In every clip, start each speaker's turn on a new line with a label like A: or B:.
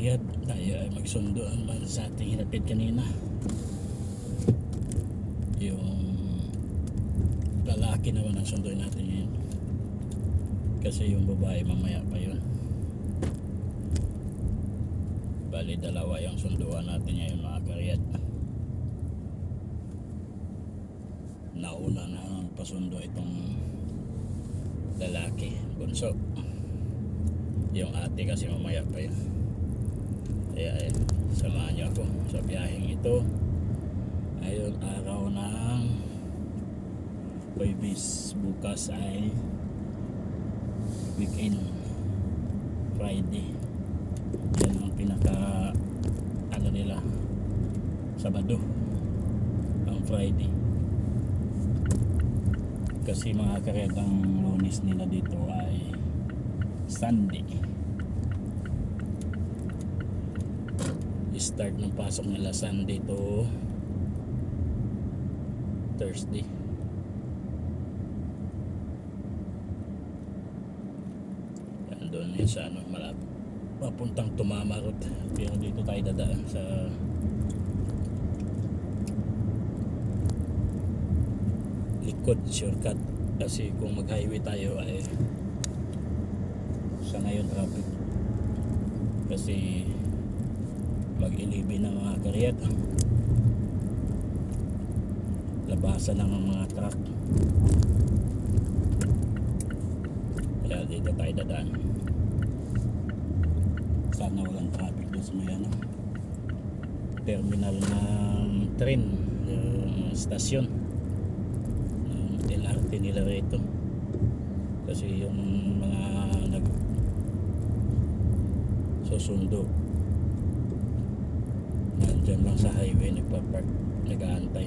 A: karyad, tayo ay magsundo naman sa ating hinatid kanina. Yung lalaki naman ang sunduin natin yun, kasi yung babae mamaya pa yun. Bali dalawa yung sunduan natin ngayon mga karyad. Nauna na ang pasundo itong lalaki, bunso. Yung ate kasi mamaya pa yun. Kaya samahan niyo ako sa biyaheng ito. Ayun, araw ng Huwebes. Bukas ay weekend, Friday. Yan ang pinaka ano nila, Sabado ang Friday. Kasi mga karyad, ang Lunes nila dito ay Sunday. Start ng pasok nila Sunday to Thursday. Yan doon yun sa ano, malapit papuntang Tumamarot, pero dito tayo dadaan sa likod, shortcut. Kasi kung mag highway tayo ay sa ngayon traffic, kasi mag-11 na mga karyat, labasan ng mga truck. Kaya dito tayo dadaan. Sana walang traffic doon sa may ano, terminal ng train, stasyon ng LRT nila rito. Kasi yung mga susundo nandyan lang sa highway, nagpa-park, nag-aantay.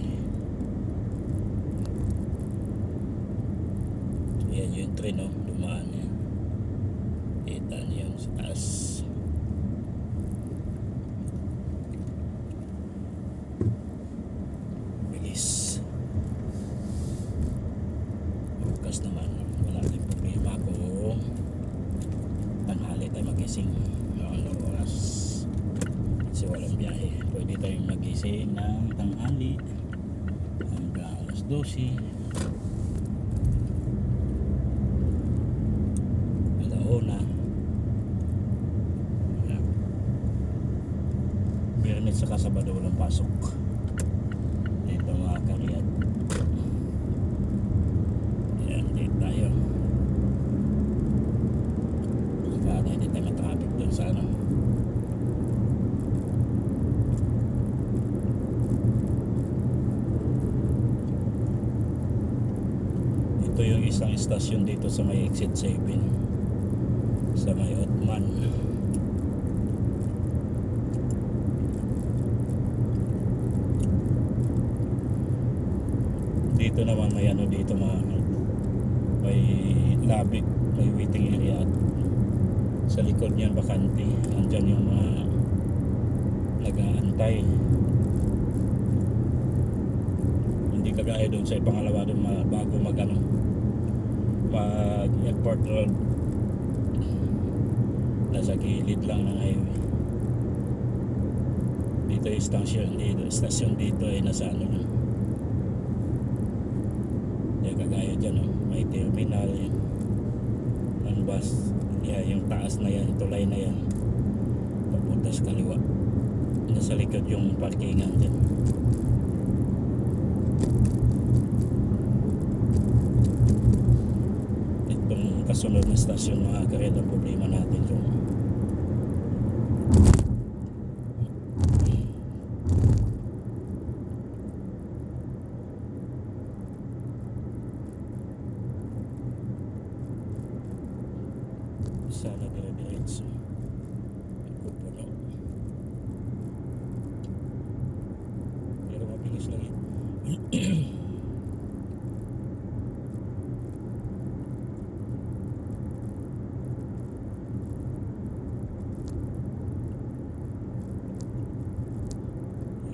A: Yan yung train, oh, dumaan yan. Kita niyo sa taas. Bilis. Bukas naman wala din problema kung tanghali tayo magising mga oras, kasi walang biyahe. Pwede tayong magising ng tanghali hanggang alas 12, alauna. Biyernes saka Sabado walang pasok dito mga karyat. Ayan, dito tayo. Saka hindi tayo matraffic doon sa ano. Ito yung isang istasyon dito sa may exit 7, sa may Otman. Dito naman may ano dito, may labi, may waiting area. Sa likod niyan bakante, nandyan yung mga nag-aantay. Hindi kagaya doon sa pangalawa, doon bago mag airport road, nasa gilid lang ng highway. Dito yung stasyon dito ay nasa ano lang. Hindi kagaya dyan, oh, may terminal ng bus. Yung taas na yan, tulay na yan, papunta sa kaliwa. Nasa likod yung parkingan dyan. Itong kasunod na stasyon mga karyat, ang problema natin yung sana dire-diretso. Pupuno. Pero mabilis lang yun.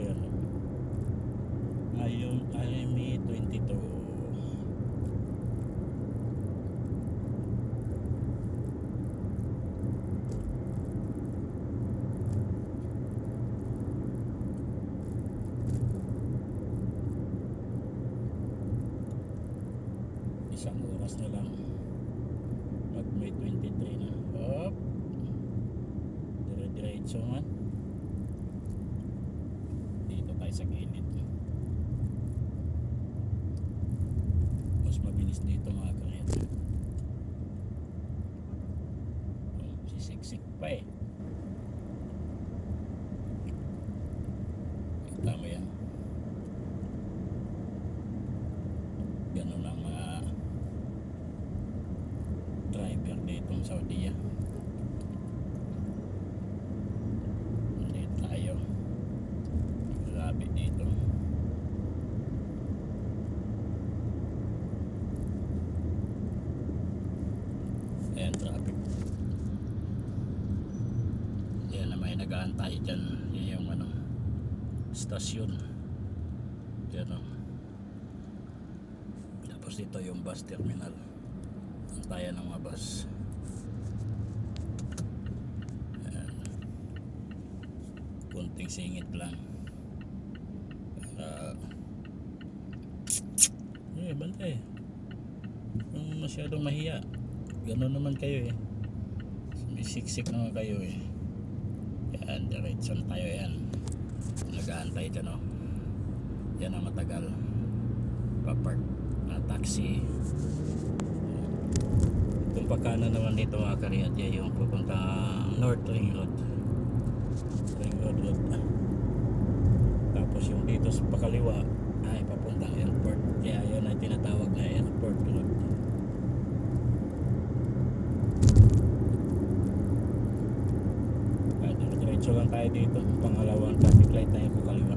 A: Ayan. Ngayon ay May 22. Isang oras na lang. Mag May 23 na. Hop. Dire-diretso man. Dito tayo sa gilid. Mas mabilis dito mga karet. Sisiksik pa eh. Tama yan. Ganun ang mga driver dito sa Saudi. Hindi tayo. Grabe dito. Ayan, traffic. Ayan na may nag-aantay dyan. Yan yung ano, stasyon. Yan o. Tapos dito yung bus terminal. Antayan ng mga bus. Ayan. Kunting singit lang. Bantay. Kung masyadong mahiya, gano'n naman kayo eh. Sumisiksik naman kayo eh. Yan, diretso na tayo yan. Nag-aantay dyan o. Yan ang matagal. Papark na taxi. Itong pagkanan naman dito mga kariyat, yung pupunta North Ring Road. Ring Road. Tapos yung dito sa pakaliwa ay papuntang airport. Kaya yun ay tinatawag na airport road. Kaya diretso lang tayo dito. Pangalawang traffic light na yung pakaliwa.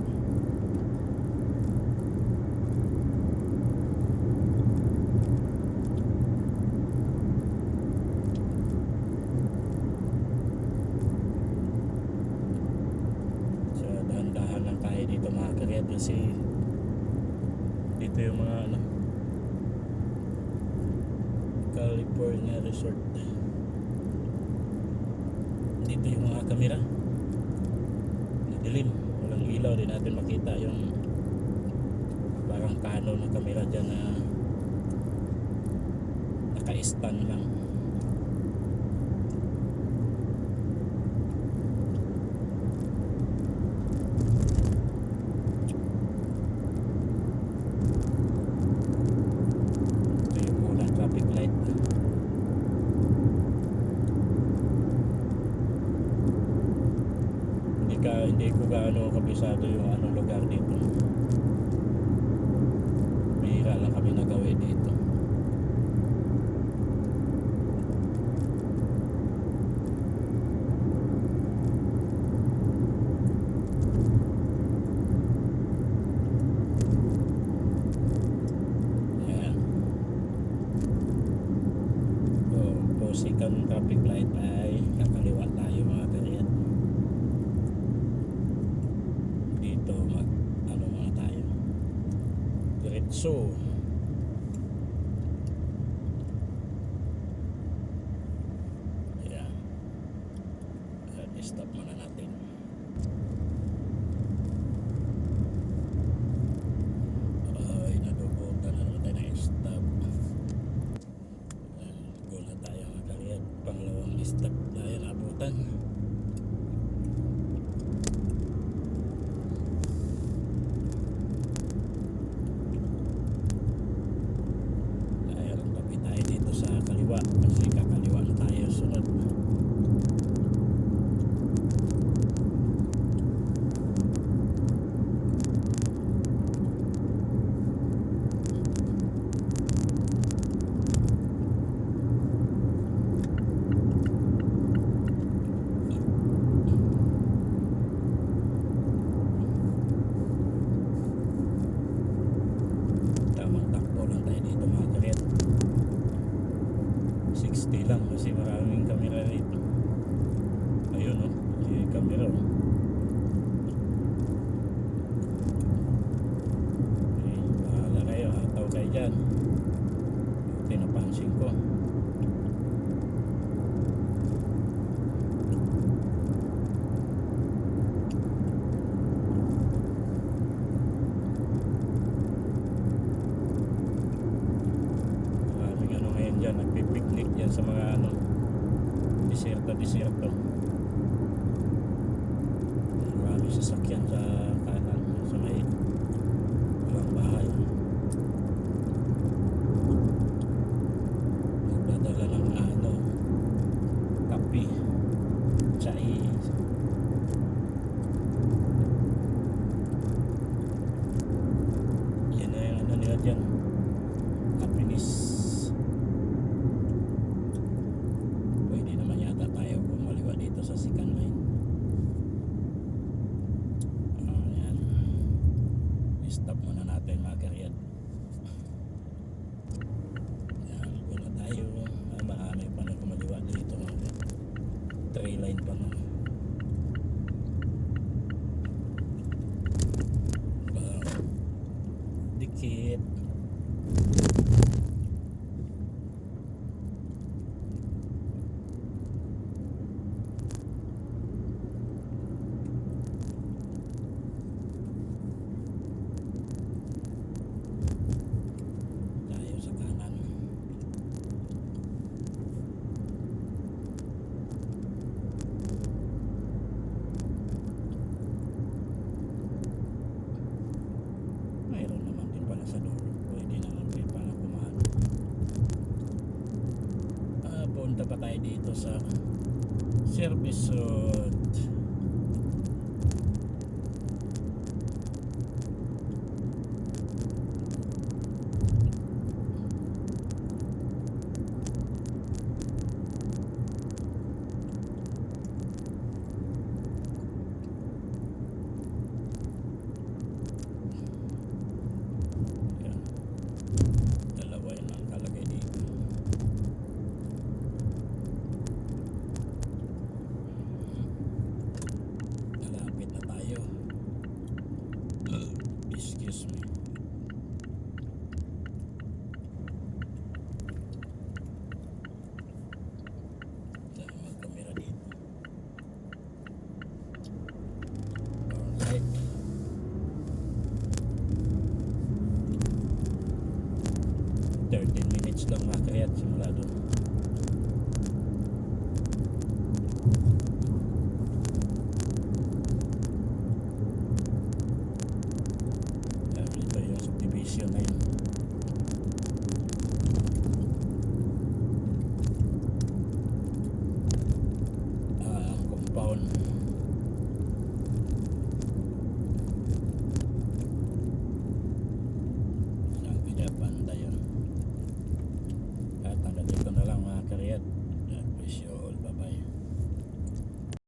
A: So dahan-dahan lang tayo dito mga kariyat kasi dito yung mga ano, California Resort. Dito yung mga kamera. Dilim, walang ilaw, din natin makita yung parang Canon na kamera dyan na naka-stand lang. Hindi ko gaano kabisado yung anong lugar dito. Bihira lang kami nagawi dito. Ayan. So, second traffic light ay kakaliwa tayo mga kariyat. So yeah, stop muna natin. Ay, nadubutan na naman tayo ng stop. Go na tayo mga kariyat. Pangalawang stop tayo nabutan. Kasi kakaliwa na tayo sunod. Tamang takbo lang tayo dito mga kariyat. 60 lang kasi maraming kamera dito. Ayun o, yung kamera o. Okay, bahala kayo, hataw kayo dyan. Tinapansin ko. yan sa mga ano, desierto. Marami sasakyan sa kanan, sa may walang bahay. Nagdadala ng ano, kape, chai. Yan na yung ano nila dyan, happiness. Pwede naman yata tayo bumaliwa dito sa second line. Ayan, stop muna natin mga karyat. Ayan, muna tayo. Marami pa na kumaliwa dito mga karyat. 3 line pa na. Dikit. Tayo sa kanan. Mayroon naman din pala sa dulo. Pwede naman din pala kumahan. Punta pa tayo dito sa service road. Yan. Dalawa yun ang kalagay dito. Malapit na tayo. Excuse me. Saan mag-camera dito? Alright. 13 minutes lang mga karyat simula doon. Ito yung subdivision na yun. Ang compound.